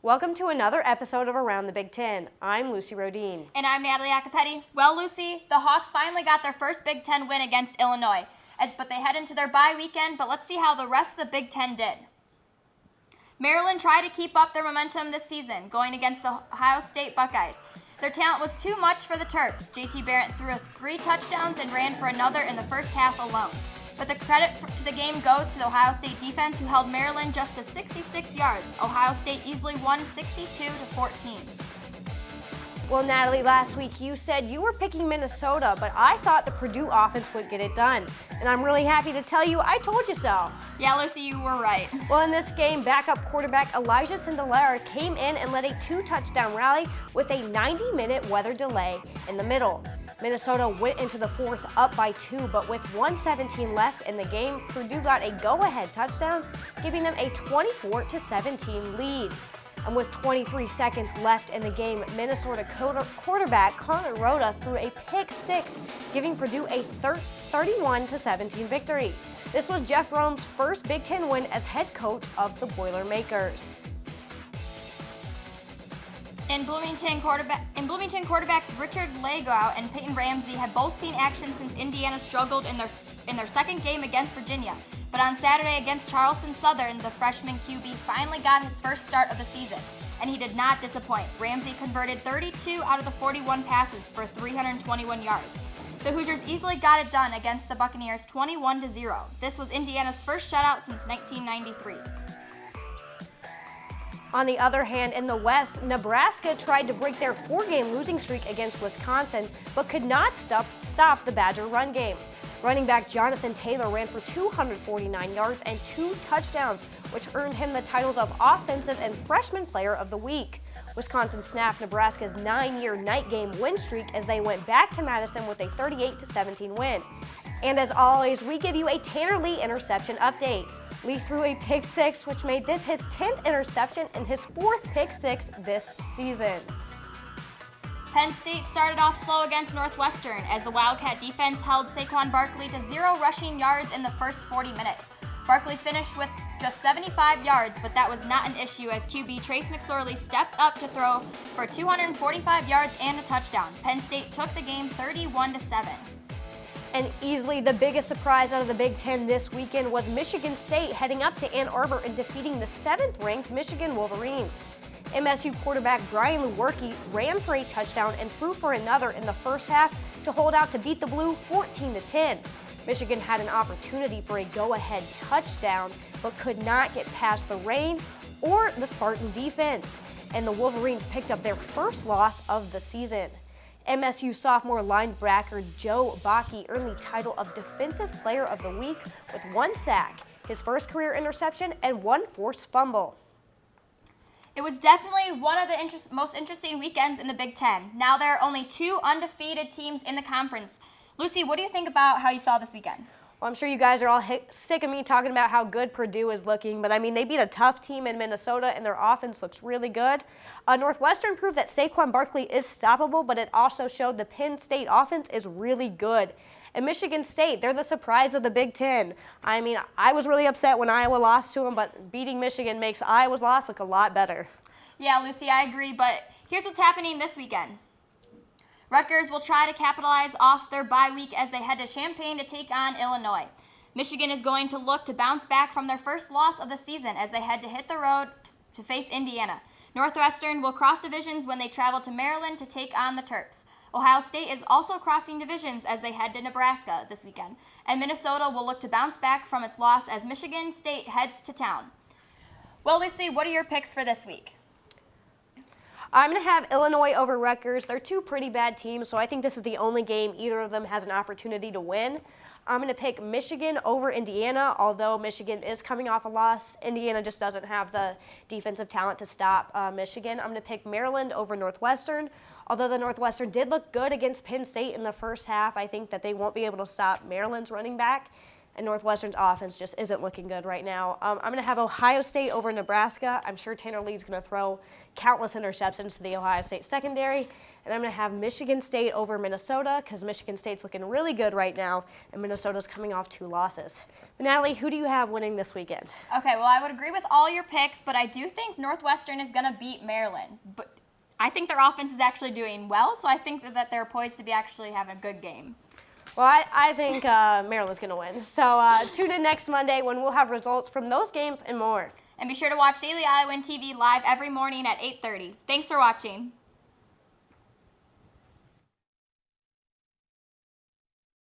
Welcome to another episode of Around the Big Ten. I'm Lucy Rodine. And I'm Natalie Acapeti. Well, Lucy, the Hawks finally got their first Big Ten win against Illinois, but they head into their bye weekend, but let's see how the rest of the Big Ten did. Maryland tried to keep up their momentum this season, going against the Ohio State Buckeyes. Their talent was too much for the Terps. JT Barrett threw 3 touchdowns and ran for another in the first half alone. But the credit to the game goes to the Ohio State defense, who held Maryland just to 66 yards. Ohio State easily won 62-14. Well, Natalie, last week you said you were picking Minnesota, but I thought the Purdue offense would get it done. And I'm really happy to tell you I told you so. Yeah, Lucy, you were right. Well, in this game, backup quarterback Elijah Sindelar came in and led a 2-touchdown rally with a 90-minute weather delay in the middle. Minnesota went into the fourth up by 2, but with 1:17 left in the game, Purdue got a go-ahead touchdown, giving them a 24-17 lead. And with 23 seconds left in the game, Minnesota quarterback Connor Rhoda threw a pick 6, giving Purdue a 31-17 victory. This was Jeff Brohm's first Big Ten win as head coach of the Boilermakers. In Bloomington, quarterbacks Richard Lagow and Peyton Ramsey have both seen action since Indiana struggled in their second game against Virginia. But on Saturday against Charleston Southern, the freshman QB finally got his first start of the season, and he did not disappoint. Ramsey converted 32 out of the 41 passes for 321 yards. The Hoosiers easily got it done against the Buccaneers 21-0. This was Indiana's first shutout since 1993. On the other hand, in the West, Nebraska tried to break their 4-game losing streak against Wisconsin, but could not stop the Badger run game. Running back Jonathan Taylor ran for 249 yards and 2 touchdowns, which earned him the titles of Offensive and Freshman Player of the Week. Wisconsin snapped Nebraska's 9-year night game win streak as they went back to Madison with a 38-17 win. And as always, we give you a Tanner Lee interception update. Lee threw a pick 6, which made this his 10th interception and his 4th pick 6 this season. Penn State started off slow against Northwestern as the Wildcat defense held Saquon Barkley to 0 rushing yards in the first 40 minutes. Barkley finished with just 75 yards, but that was not an issue as QB Trace McSorley stepped up to throw for 245 yards and a touchdown. Penn State took the game 31-7. And easily the biggest surprise out of the Big Ten this weekend was Michigan State heading up to Ann Arbor and defeating the 7th-ranked Michigan Wolverines. MSU quarterback Brian Lewerke ran for a touchdown and threw for another in the first half to hold out to beat the Blue 14-10. Michigan had an opportunity for a go-ahead touchdown, but could not get past the rain or the Spartan defense, and the Wolverines picked up their first loss of the season. MSU sophomore linebacker Joe Bakke earned the title of Defensive Player of the Week with 1 sack, his first career interception, and 1 forced fumble. It was definitely one of the most interesting weekends in the Big Ten. Now there are only 2 undefeated teams in the conference. Lucy, what do you think about how you saw this weekend? Well, I'm sure you guys are all sick of me talking about how good Purdue is looking, but I mean, they beat a tough team in Minnesota and their offense looks really good. Northwestern proved that Saquon Barkley is stoppable, but it also showed the Penn State offense is really good. And Michigan State, they're the surprise of the Big Ten. I mean, I was really upset when Iowa lost to them, but beating Michigan makes Iowa's loss look a lot better. Yeah, Lucy, I agree, but here's what's happening this weekend. Rutgers will try to capitalize off their bye week as they head to Champaign to take on Illinois. Michigan is going to look to bounce back from their first loss of the season as they head to hit the road to face Indiana. Northwestern will cross divisions when they travel to Maryland to take on the Terps. Ohio State is also crossing divisions as they head to Nebraska this weekend. And Minnesota will look to bounce back from its loss as Michigan State heads to town. Well, Lucy, what are your picks for this week? I'm going to have Illinois over Rutgers. They're 2 pretty bad teams, so I think this is the only game either of them has an opportunity to win. I'm going to pick Michigan over Indiana, although Michigan is coming off a loss. Indiana just doesn't have the defensive talent to stop Michigan. I'm going to pick Maryland over Northwestern. Although the Northwestern did look good against Penn State in the first half, I think that they won't be able to stop Maryland's running back. And Northwestern's offense just isn't looking good right now. I'm going to have Ohio State over Nebraska. I'm sure Tanner Lee's going to throw countless interceptions to the Ohio State secondary. and I'm going to have Michigan State over Minnesota because Michigan State's looking really good right now, and Minnesota's coming off 2 losses. But Natalie, who do you have winning this weekend? Okay, well, I would agree with all your picks, but I do think Northwestern is going to beat Maryland. But I think their offense is actually doing well, so I think that they're poised to be actually having a good game. Well, I think Maryland's going to win. So tune in next Monday when we'll have results from those games and more. And be sure to watch Daily Iowans TV live every morning at 8:30. Thanks for watching.